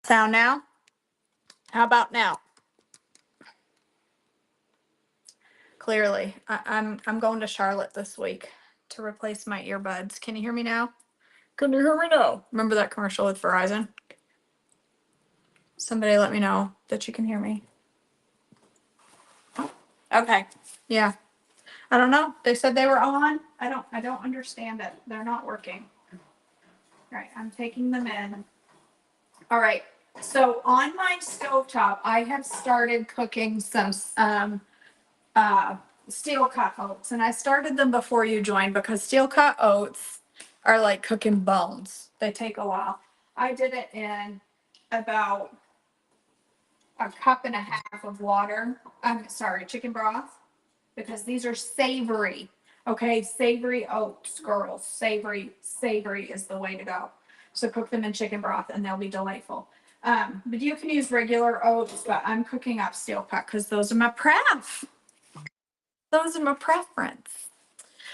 Sound now? How about now? Clearly, I'm going to Charlotte this week to replace my earbuds. Can you hear me now? Can you hear me now? Remember that commercial with Verizon? Somebody let me know that you can hear me. Okay. Yeah. I don't know. They said they were on. I don't understand it. They're not working. All right, I'm taking them in. All right. So on my stovetop, I have started cooking some uh, steel cut oats, and I started them before you joined because steel cut oats are like cooking bones. They take a while. I did it in about a cup and a half of water. I'm sorry, chicken broth, because these are savory. Okay, savory oats, girls. Savory is the way to go. So cook them in chicken broth and they'll be delightful. But you can use regular oats, but I'm cooking up steel cut because those are my pref. Those are my preference.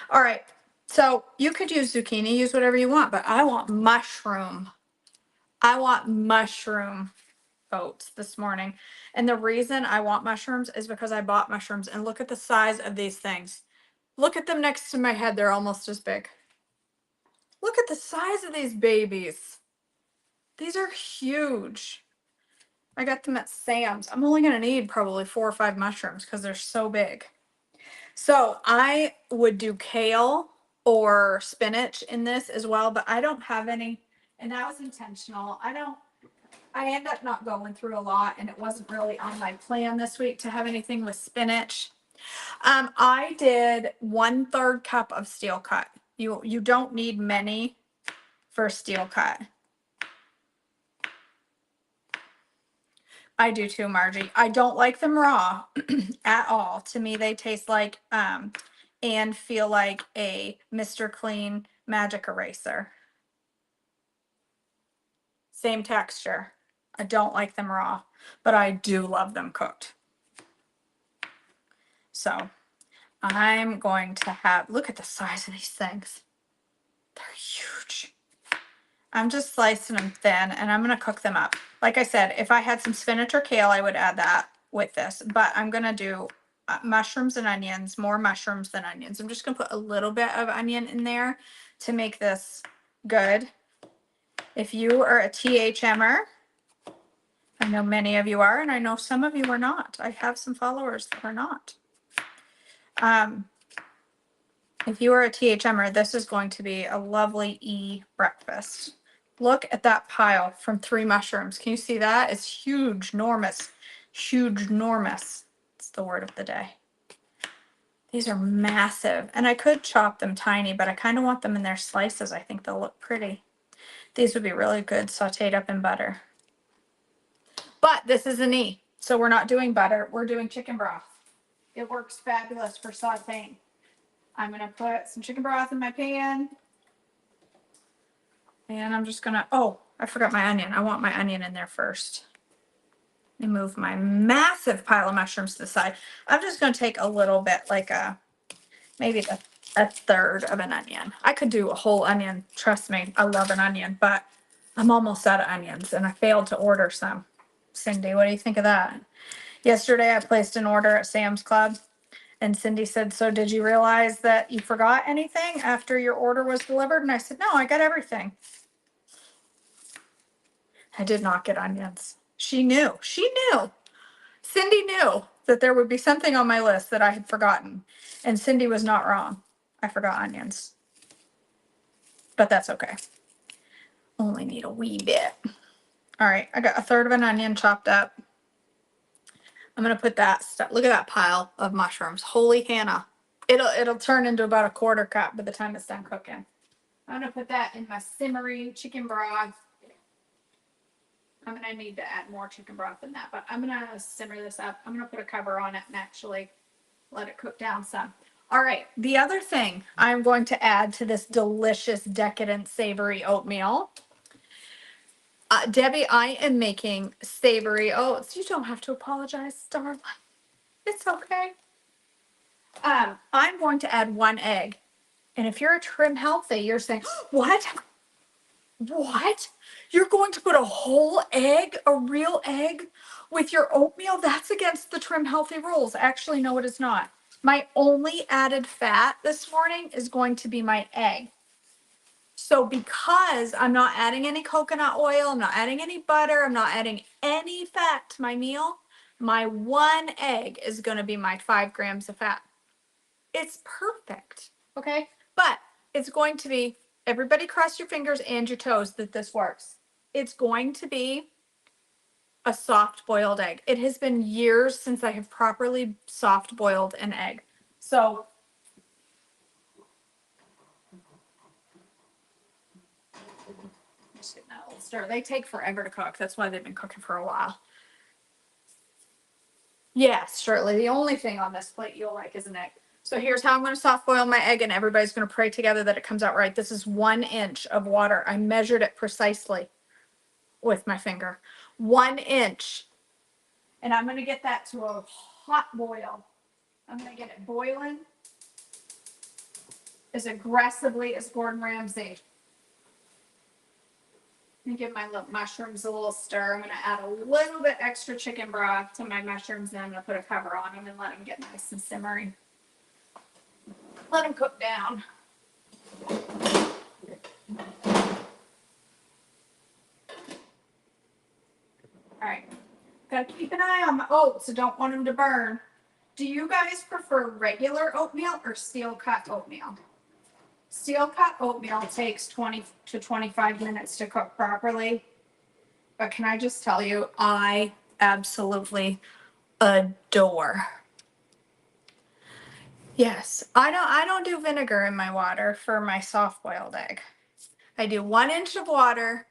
All right. So you could use zucchini, use whatever you want, but I want mushroom. I want mushroom oats this morning. And the reason I want mushrooms is because I bought mushrooms and look at the size of these things. Look at them next to my head. They're almost as big. Look at the size of these babies. These are huge. I got them at Sam's. I'm only going to need probably 4 or 5 mushrooms because they're so big. So I would do kale or spinach in this as well, but I don't have any, and that was intentional. I end up not going through a lot, and it wasn't really on my plan this week to have anything with spinach. I did 1/3 cup of steel cut. You don't need many for steel cut. I do too, Margie. I don't like them raw at all. To me, they taste like and feel like a Mr. Clean magic eraser. Same texture. I don't like them raw, but I do love them cooked. So I'm going to have, look at the size of these things. They're huge. I'm just slicing them thin and I'm going to cook them up. Like I said, if I had some spinach or kale, I would add that with this, but I'm going to do mushrooms and onions, more mushrooms than onions. I'm just going to put a little bit of onion in there to make this good. If you are a THMer, I know many of you are, and I know some of you are not. I have some followers that are not. If you are a THMer, this is going to be a lovely breakfast. Look at that pile from 3 mushrooms. Can you see that? It's huge, enormous, huge, enormous. It's the word of the day. These are massive, and I could chop them tiny, but I kind of want them in their slices. I think they'll look pretty. These would be really good sauteed up in butter. But this is an E, so we're not doing butter. We're doing chicken broth. It works fabulous for sauteing. I'm going to put some chicken broth in my pan. And I'm just going to, oh, I forgot my onion. I want my onion in there first. Let me move my massive pile of mushrooms to the side. I'm just going to take a little bit, like maybe a third of an onion. I could do a whole onion. Trust me, I love an onion, but I'm almost out of onions and I failed to order some. Cindy, what do you think of that? Yesterday I placed an order at Sam's Club and Cindy said, so did you realize that you forgot anything after your order was delivered? And I said, no, I got everything. I did not get onions. She knew. She knew. Cindy knew that there would be something on my list that I had forgotten. And Cindy was not wrong. I forgot onions. But that's okay. Only need a wee bit. All right, I got a third of an onion chopped up. I'm going to put that stuff. Look at that pile of mushrooms. Holy Hannah. It'll turn into about a 1/4 cup by the time it's done cooking. I'm going to put that in my simmering chicken broth. I'm going to need to add more chicken broth than that, but I'm going to simmer this up. I'm going to put a cover on it and actually let it cook down some. All right, the other thing I'm going to add to this delicious, decadent, savory oatmeal. Debbie, I am making savory oats. You don't have to apologize, darling. It's okay. I'm going to add 1 egg. And if you're a trim healthy, you're saying, what? What? You're going to put a whole egg, a real egg, with your oatmeal? That's against the Trim Healthy rules. Actually, no, it is not. My only added fat this morning is going to be my egg. So because I'm not adding any coconut oil, I'm not adding any butter, I'm not adding any fat to my meal, my one egg is going to be my 5 grams of fat. It's perfect. Okay. But it's going to be, everybody cross your fingers and your toes that this works. It's going to be a soft boiled egg. It has been years since I have properly soft boiled an egg. So just getting that little stir. They take forever to cook. That's why they've been cooking for a while. Yes, Shirley. The only thing on this plate you'll like is an egg. So here's how I'm going to soft boil my egg, and everybody's going to pray together that it comes out right. This is 1 inch of water. I measured it precisely with my finger. 1 inch. And I'm going to get that to a hot boil. I'm going to get it boiling as aggressively as Gordon Ramsay. And give my mushrooms a little stir. I'm going to add a little bit extra chicken broth to my mushrooms, and I'm going to put a cover on them and let them get nice and simmering. Let them cook down. All right. Got to keep an eye on my oats. I don't want them to burn. Do you guys prefer regular oatmeal or steel cut oatmeal? Steel cut oatmeal takes 20 to 25 minutes to cook properly. But can I just tell you, I absolutely adore. Yes, I don't do vinegar in my water for my soft boiled egg. I do 1 inch of water,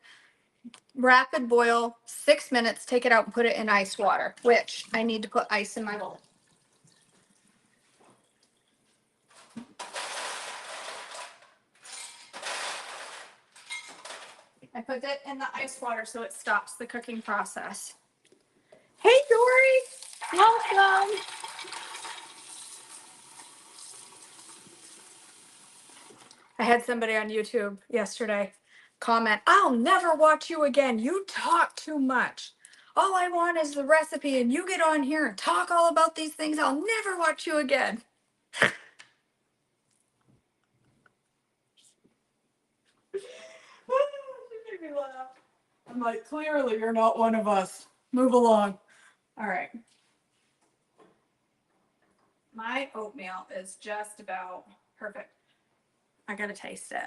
rapid boil, 6 minutes, take it out and put it in ice water, which I need to put ice in my bowl. I put it in the ice water so it stops the cooking process. Hey, Dory, welcome. I had somebody on YouTube yesterday comment, I'll never watch you again. You talk too much. All I want is the recipe, and you get on here and talk all about these things. I'll never watch you again. She made me laugh. I'm like, clearly you're not one of us. Move along. All right. My oatmeal is just about perfect. I gotta taste it.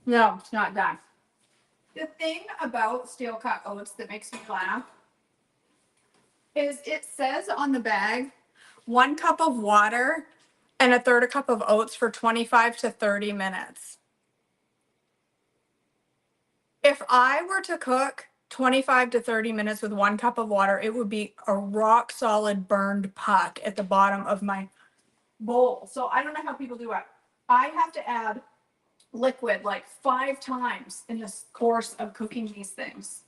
No, it's not done. The thing about steel cut oats that makes me laugh is it says on the bag 1 cup of water and 1/3 cup of oats for 25 to 30 minutes. If I were to cook 25 to 30 minutes with 1 cup of water, it would be a rock solid burned puck at the bottom of my bowl. So I don't know how people do it. I have to add liquid like 5 times in the course of cooking these things.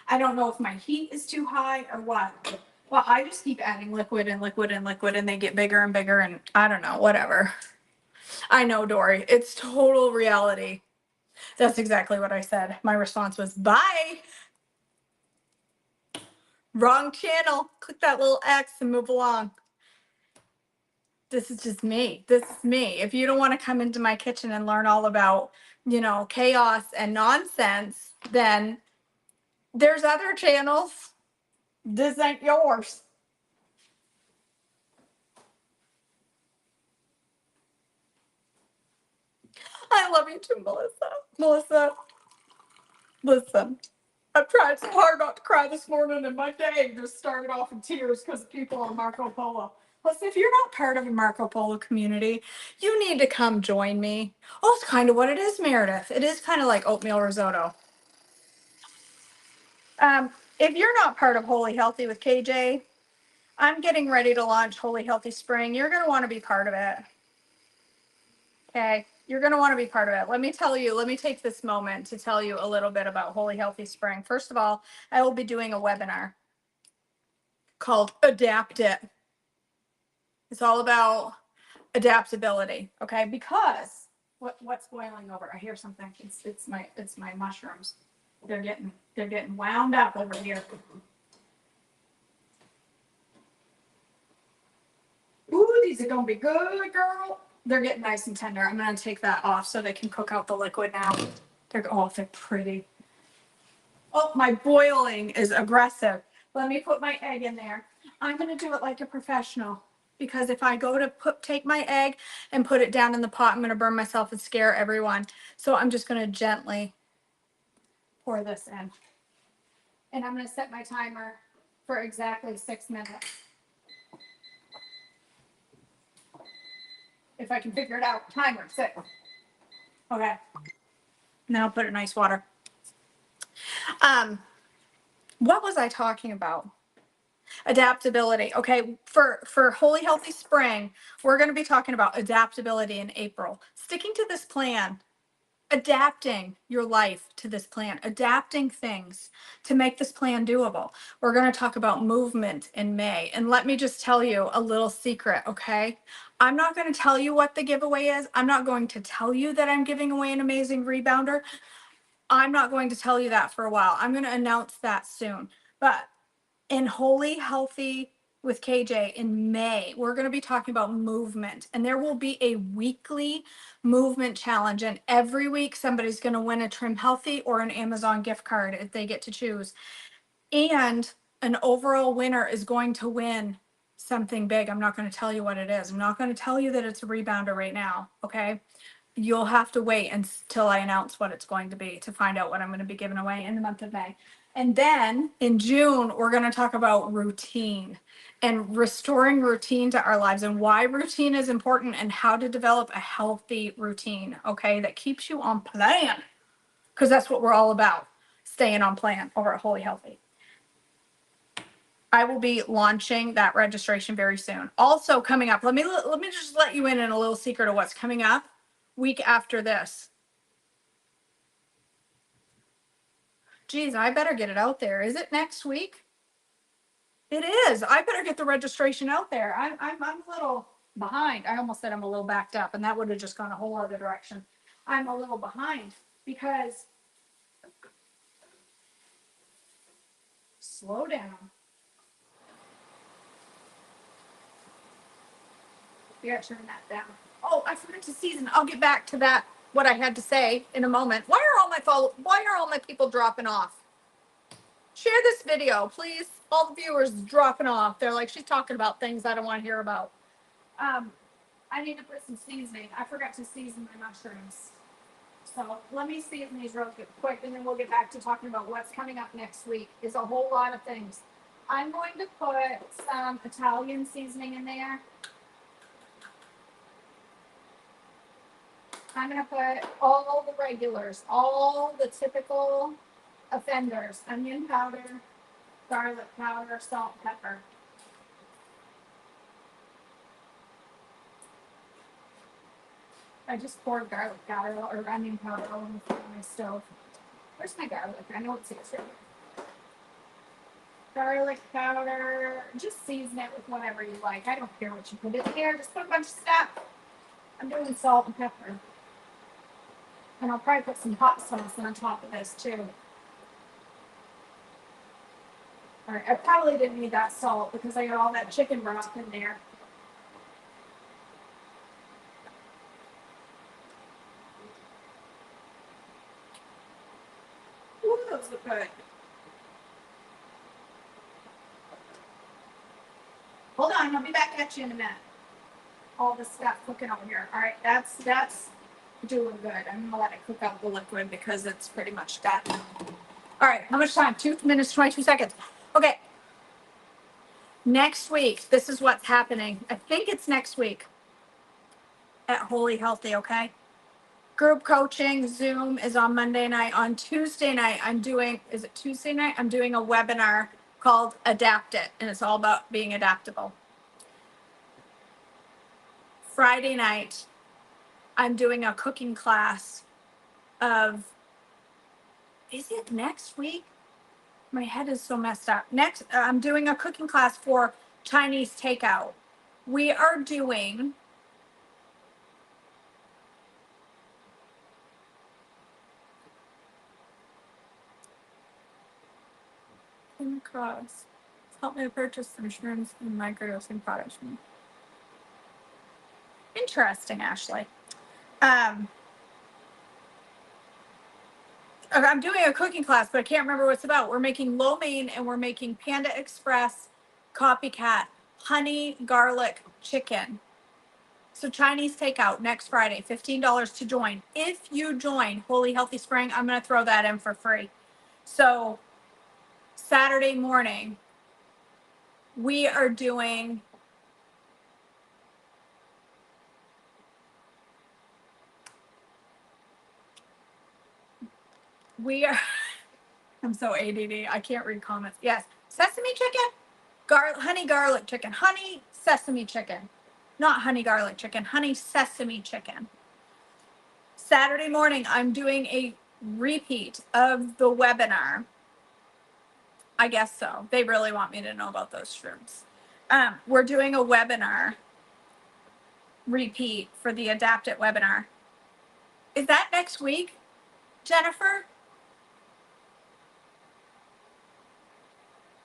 I don't know if my heat is too high or what. Well, I just keep adding liquid and liquid and liquid, and they get bigger and bigger, and I don't know, whatever. I know, Dory. It's total reality. That's exactly what I said. My response was, bye. Wrong channel. Click that little X and move along. This is just me. This is me. If you don't want to come into my kitchen and learn all about, chaos and nonsense, then there's other channels. This ain't yours. I love you too, Melissa. Melissa, listen. I've tried so hard not to cry this morning, and my day just started off in tears because of people on Marco Polo. Listen, if you're not part of a Marco Polo community, you need to come join me. Oh, it's kind of what it is, Meredith. It is kind of like oatmeal risotto. If you're not part of Holy Healthy with KJ, I'm getting ready to launch Holy Healthy Spring. You're going to want to be part of it. Okay. You're going to want to be part of it. Let me take this moment to tell you a little bit about Holy Healthy Spring. First of all, I will be doing a webinar called Adapt It. It's all about adaptability, okay? Because What's boiling over? I hear something. It's my mushrooms. They're getting wound up over here. Ooh, these are gonna be good, girl. They're getting nice and tender. I'm gonna take that off so they can cook out the liquid now. They're pretty. Oh, my boiling is aggressive. Let me put my egg in there. I'm gonna do it like a professional because if I go to take my egg and put it down in the pot, I'm gonna burn myself and scare everyone. So I'm just gonna gently pour this in. And I'm gonna set my timer for exactly 6 minutes. If I can figure it out, timer 6. Okay. Now put it in ice water. What was I talking about? Adaptability. Okay, for Holy Healthy Spring, we're going to be talking about adaptability in April. Sticking to this plan, adapting your life to this plan, adapting things to make this plan doable. We're going to talk about movement in May. And let me just tell you a little secret, okay? I'm not going to tell you what the giveaway is. I'm not going to tell you that I'm giving away an amazing rebounder. I'm not going to tell you that for a while. I'm going to announce that soon. But in Holy Healthy with KJ in May, we're going to be talking about movement, and there will be a weekly movement challenge. And every week, somebody's going to win a Trim Healthy or an Amazon gift card if they get to choose. And an overall winner is going to win something big. I'm not going to tell you what it is. I'm not going to tell you that it's a rebounder right now. Okay. You'll have to wait until I announce what it's going to be to find out what I'm going to be giving away in the month of May. And then in June, we're going to talk about routine and restoring routine to our lives and why routine is important and how to develop a healthy routine, okay, that keeps you on plan. Because that's what we're all about, staying on plan over at Holy Healthy. I will be launching that registration very soon. Also coming up, let me just let you in a little secret of what's coming up week after this. Geez, I better get it out there. Is it next week? It is. I better get the registration out there. I'm a little behind. I almost said I'm a little backed up, and that would have just gone a whole other direction. I'm a little behind because slow down. You gotta turn that down. Oh, I forgot to season. I'll get back to that. What I had to say in a moment. Why are all my people dropping off? Share this video, please. All the viewers dropping off. They're like, she's talking about things I don't want to hear about. I need to put some seasoning. I forgot to season my mushrooms. So let me season these real quick, and then we'll get back to talking about what's coming up next week. Is a whole lot of things. I'm going to put some Italian seasoning in there. I'm going to put all the regulars, all the typical offenders: onion powder, garlic powder, salt, pepper. I just poured garlic powder or onion powder all over my stove. Where's my garlic? I know it's here. Garlic powder. Just season it with whatever you like. I don't care what you put in there. Just put a bunch of stuff. I'm doing salt and pepper. And I'll probably put some hot sauce on top of this too. All right, I probably didn't need that salt because I got all that chicken broth in there. Ooh, those look good. Hold on, I'll be back at you in a minute. All the stuff cooking over here. All right, that's doing good. I'm gonna let it cook out the liquid because it's pretty much done. All right, how much time? 2 minutes, 22 seconds. Okay. Next week, this is what's happening. I think it's next week at Holy Healthy, okay? Group coaching, Zoom is on Monday night. On Tuesday night, is it Tuesday night? I'm doing a webinar called Adapt It, and it's all about being adaptable. Friday night, I'm doing a cooking class is it next week? My head is so messed up. Next, I'm doing a cooking class for Chinese takeout. We are doing came across. Help me purchase some shrooms and microdosing products. Interesting, Ashley. Okay, I'm doing a cooking class, but I can't remember what it's about. We're making lo mein and we're making Panda Express copycat honey garlic chicken. So Chinese takeout next Friday, $15 to join. If you join Holy Healthy Spring, I'm going to throw that in for free. So Saturday morning, we are doing I'm so ADD. I can't read comments. Yes. Sesame chicken, honey garlic chicken, honey sesame chicken, not honey garlic chicken, honey sesame chicken. Saturday morning, I'm doing a repeat of the webinar. I guess so. They really want me to know about those shrooms. We're doing a webinar repeat for the Adapt It webinar. Is that next week, Jennifer?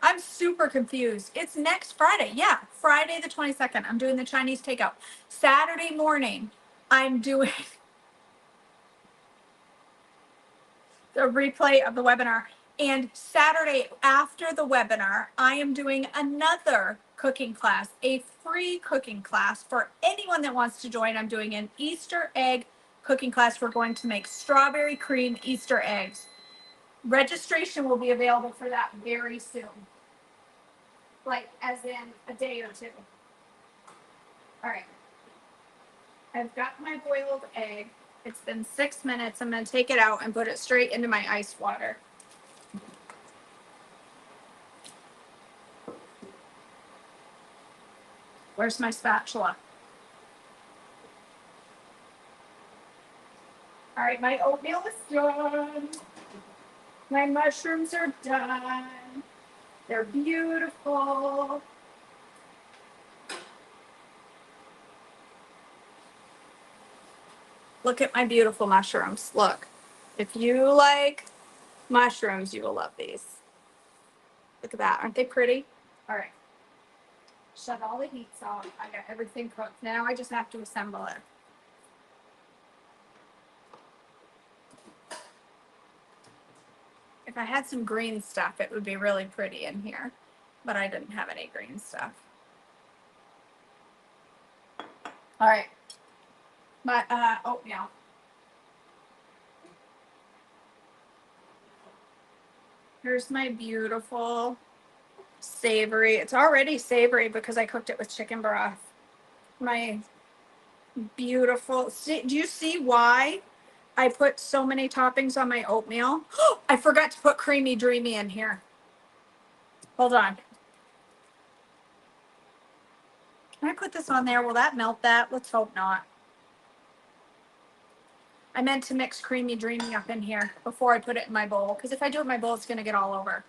I'm super confused. It's next Friday. Yeah, Friday the 22nd. I'm doing the Chinese takeout. Saturday morning, I'm doing the replay of the webinar. And Saturday after the webinar, I am doing another cooking class, a free cooking class for anyone that wants to join. I'm doing an Easter egg cooking class. We're going to make strawberry cream Easter eggs. Registration will be available for that very soon. Like as in a day or two. All right. I've got my boiled egg. It's been 6 minutes. I'm going to take it out and put it straight into my ice water. Where's my spatula? All right, my oatmeal is done. My mushrooms are done. They're beautiful. Look at my beautiful mushrooms. Look, if you like mushrooms, you will love these. Look at that. Aren't they pretty? All right. Shut all the heats off. I got everything cooked. Now I just have to assemble it. If I had some green stuff, it would be really pretty in here, but I didn't have any green stuff. All right. My oatmeal. Here's my beautiful savory. It's already savory because I cooked it with chicken broth. My beautiful. Do you see why I put so many toppings on my oatmeal? I forgot to put creamy dreamy in here. Hold on. Can I put this on there? Will that melt that? Let's hope not. I meant to mix creamy dreamy up in here before I put it in my bowl, because if I do it in my bowl, it's going to get all over.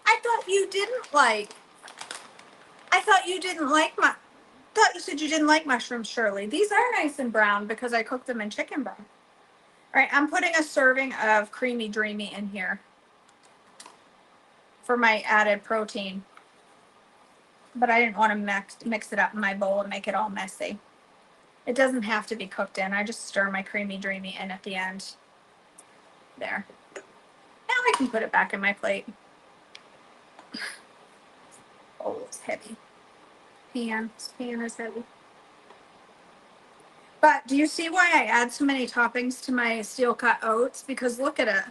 I thought you didn't like thought you said you didn't like mushrooms, Shirley. These are nice and brown because I cooked them in chicken broth. All right, I'm putting a serving of creamy dreamy in here for my added protein. But I didn't want to mix it up in my bowl and make it all messy. It doesn't have to be cooked in. I just stir my creamy dreamy in at the end. There. Now I can put it back in my plate. Oh, it's heavy. Pan is heavy. But do you see why I add so many toppings to my steel cut oats? Because look at it.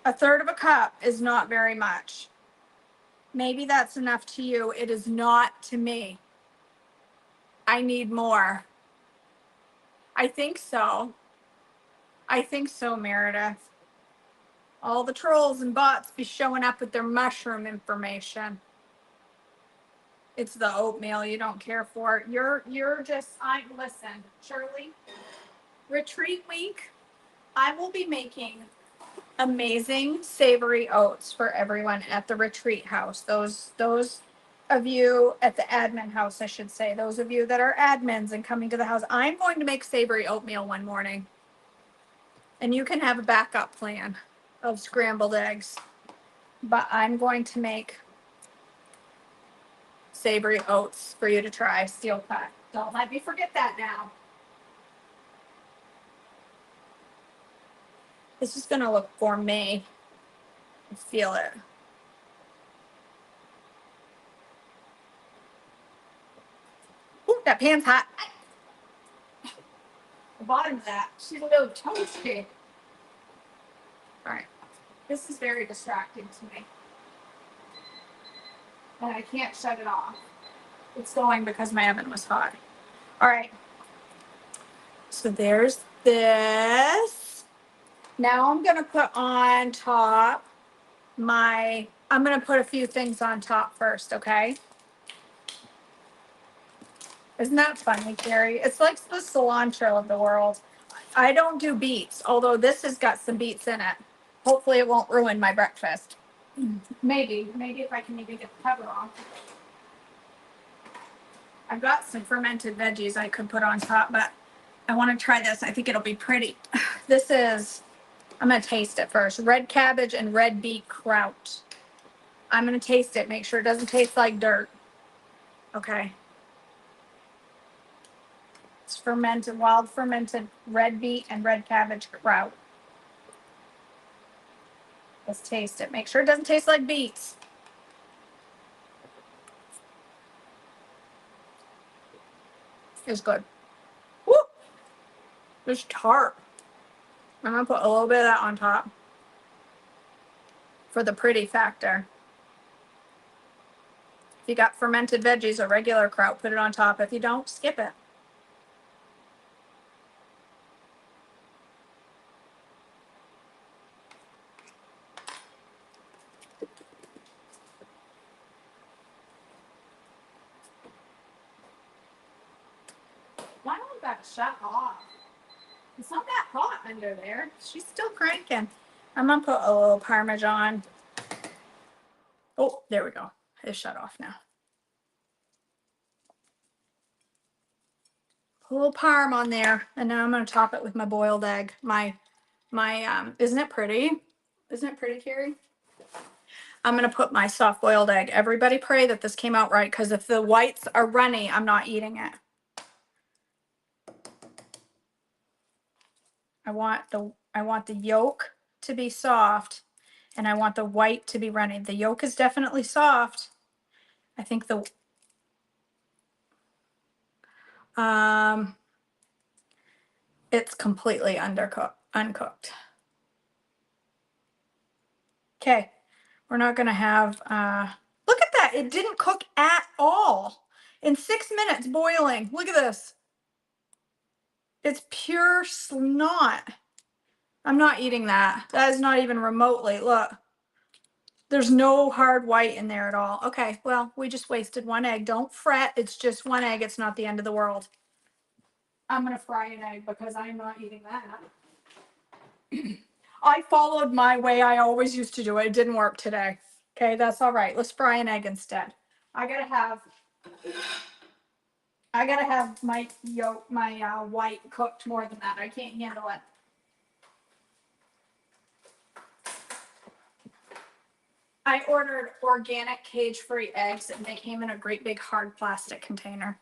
1/3 of a cup is not very much. Maybe that's enough to you. It is not to me. I need more. I think so. I think so, Meredith. All the trolls and bots be showing up with their mushroom information. It's the oatmeal you don't care for. You're just, listen, Shirley, retreat week, I will be making amazing savory oats for everyone at the retreat house. Those of you at the admin house, I should say, those of you that are admins and coming to the house, I'm going to make savory oatmeal one morning. And you can have a backup plan. of scrambled eggs, but I'm going to make savory oats for you to try, steel cut. Don't let me forget that now. This is gonna look gourmet. I feel it. Ooh, that pan's hot. The bottom of that, she's a little toasty. All right, this is very distracting to me. And I can't shut it off. It's going because my oven was hot. All right, so there's this. Now I'm gonna put on top I'm gonna put a few things on top first, okay? Isn't that funny, Carrie? It's like the cilantro of the world. I don't do beets, although this has got some beets in it. Hopefully it won't ruin my breakfast. Maybe if I can even get the cover off. I've got some fermented veggies I could put on top, but I want to try this. I think it'll be pretty. This is, I'm going to taste it first. Red cabbage and red beet kraut. I'm going to taste it. Make sure it doesn't taste like dirt. Okay. It's fermented, wild fermented red beet and red cabbage kraut. Let's taste it. Make sure it doesn't taste like beets. It's good. Woo! It's tart. I'm going to put a little bit of that on top for the pretty factor. If you got fermented veggies or regular kraut, put it on top. If you don't, skip it. Why don't that shut off? It's not that hot under there. She's still cranking. I'm going to put a little Parmesan. Oh, there we go. It's shut off now. Put a little parm on there, and now I'm going to top it with my boiled egg. Isn't it pretty? Isn't it pretty, Carrie? I'm going to put my soft boiled egg. Everybody pray that this came out right, because if the whites are runny, I'm not eating it. I want the yolk to be soft, and I want the white to be runny. The yolk is definitely soft. I think it's completely uncooked. Okay, we're not gonna have, look at that, it didn't cook at all. In 6 minutes boiling, look at this. It's pure snot. I'm not eating that. That is not even remotely, look. There's no hard white in there at all. Okay, well, we just wasted one egg. Don't fret, it's just one egg, it's not the end of the world. I'm gonna fry an egg because I'm not eating that. I followed my way I always used to do it. It didn't work today. Okay, that's all right. Let's fry an egg instead. I gotta have my yolk, my white cooked more than that. I can't handle it. I ordered organic cage-free eggs, and they came in a great big hard plastic container.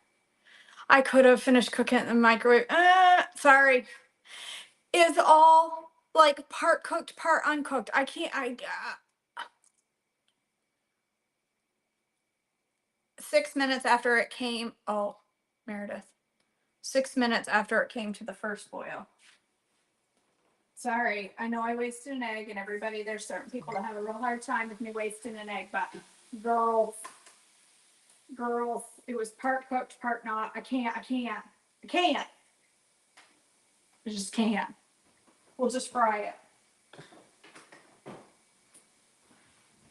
I could have finished cooking it in the microwave. Sorry. It's all like part cooked, part uncooked. I can't, 6 minutes after it came, oh, Meredith. 6 minutes after it came to the first boil. Sorry, I know I wasted an egg, and everybody, there's certain people that have a real hard time with me wasting an egg, but girls, it was part cooked, part not. I can't. I just can't. We'll just fry it.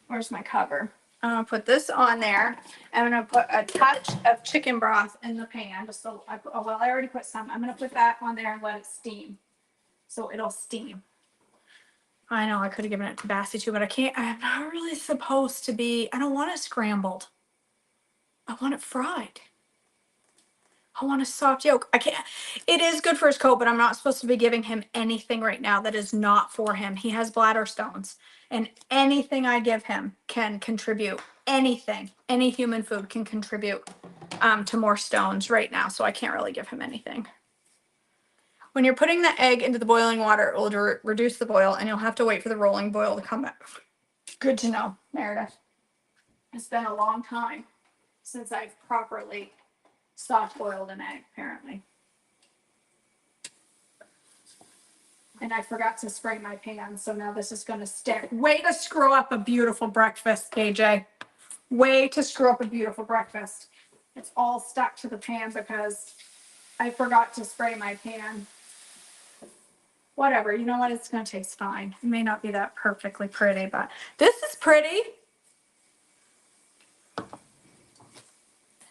Where's my cover? I'm gonna put this on there. I'm gonna put a touch of chicken broth in the pan. Just so I already put some. I'm gonna put that on there and let it steam. So it'll steam. I know I could have given it to Bassie too, but I can't. I'm not really supposed to be. I don't want it scrambled. I want it fried. I want a soft yolk. I can't. It is good for his coat, but I'm not supposed to be giving him anything right now that is not for him. He has bladder stones, and anything I give him can contribute. Anything, any human food can contribute to more stones right now. So I can't really give him anything. When you're putting the egg into the boiling water, it will reduce the boil, and you'll have to wait for the rolling boil to come back. Good to know, Meredith. It's been a long time since I've properly soft boiled an egg, apparently. And I forgot to spray my pan, so now this is going to stick. Way to screw up a beautiful breakfast, KJ. Way to screw up a beautiful breakfast. It's all stuck to the pan because I forgot to spray my pan. Whatever, you know what? It's going to taste fine. It may not be that perfectly pretty, but this is pretty. I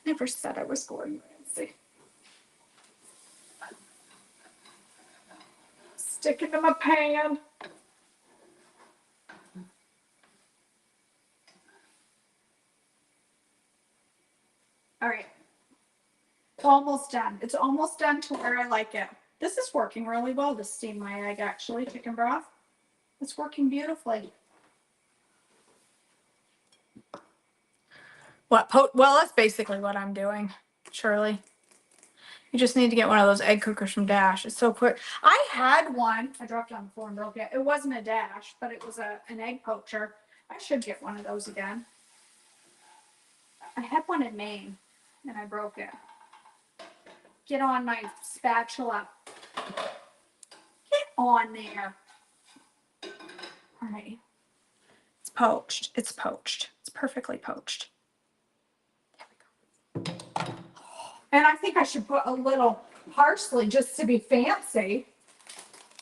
never said I was going fancy. Stick it in my pan. All right. It's almost done. It's almost done to where I like it. This is working really well to steam my egg, actually, chicken broth. It's working beautifully. What? Well, that's basically what I'm doing, Shirley. You just need to get one of those egg cookers from Dash. It's so quick. I had one. I dropped it on the floor and broke it. It wasn't a Dash, but it was an egg poacher. I should get one of those again. I had one in Maine, and I broke it. Get on my spatula. Get on there. All right. It's poached. It's poached. It's perfectly poached. There we go. And I think I should put a little parsley just to be fancy.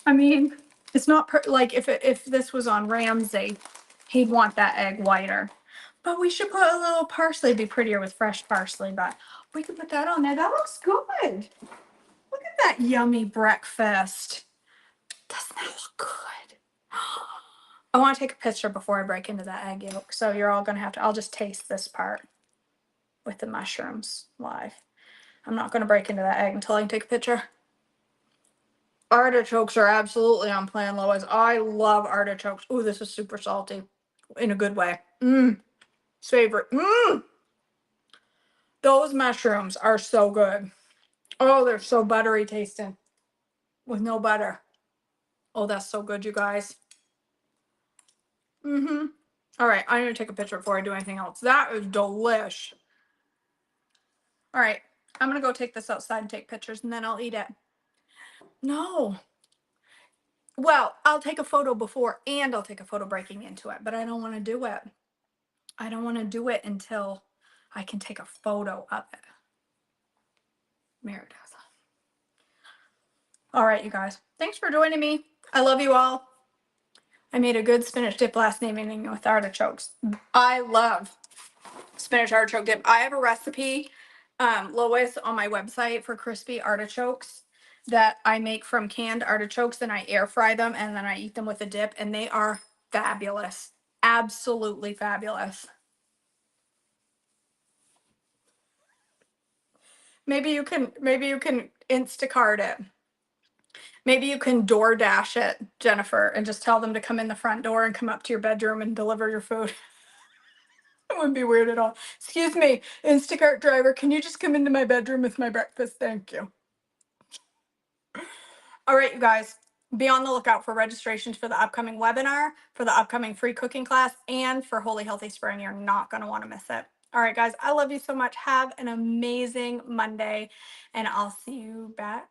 I mean, it's not like if this was on Ramsay, he'd want that egg whiter. But we should put a little parsley. It'd be prettier with fresh parsley, but we could put that on there. That looks good. Look at that yummy breakfast. Doesn't that look good? I want to take a picture before I break into that egg yolk. So you're all going to have to, I'll just taste this part with the mushrooms live. I'm not going to break into that egg until I can take a picture. Artichokes are absolutely on plan, Lois. I love artichokes. Ooh, this is super salty in a good way. Favorite. Those mushrooms are so good. Oh, they're so buttery tasting with no butter. Oh, that's so good, you guys. All right, I'm going to take a picture before I do anything else. That is delish. All right, I'm going to go take this outside and take pictures, and then I'll eat it. No. Well, I'll take a photo before, and I'll take a photo breaking into it, but I don't want to do it. I don't want to do it until I can take a photo of it. Meredith. All right, you guys. Thanks for joining me. I love you all. I made a good spinach dip last evening with artichokes. I love spinach artichoke dip. I have a recipe, Lois, on my website for crispy artichokes that I make from canned artichokes, and I air fry them, and then I eat them with a dip, and they are fabulous. Absolutely fabulous. Maybe you can Instacart it. Maybe you can DoorDash it, Jennifer, and just tell them to come in the front door and come up to your bedroom and deliver your food. It wouldn't be weird at all. Excuse me, Instacart driver, can you just come into my bedroom with my breakfast? Thank you. All right, you guys, be on the lookout for registrations for the upcoming webinar, for the upcoming free cooking class, and for Holy Healthy Spring. You're not going to want to miss it. All right, guys, I love you so much. Have an amazing Monday, and I'll see you back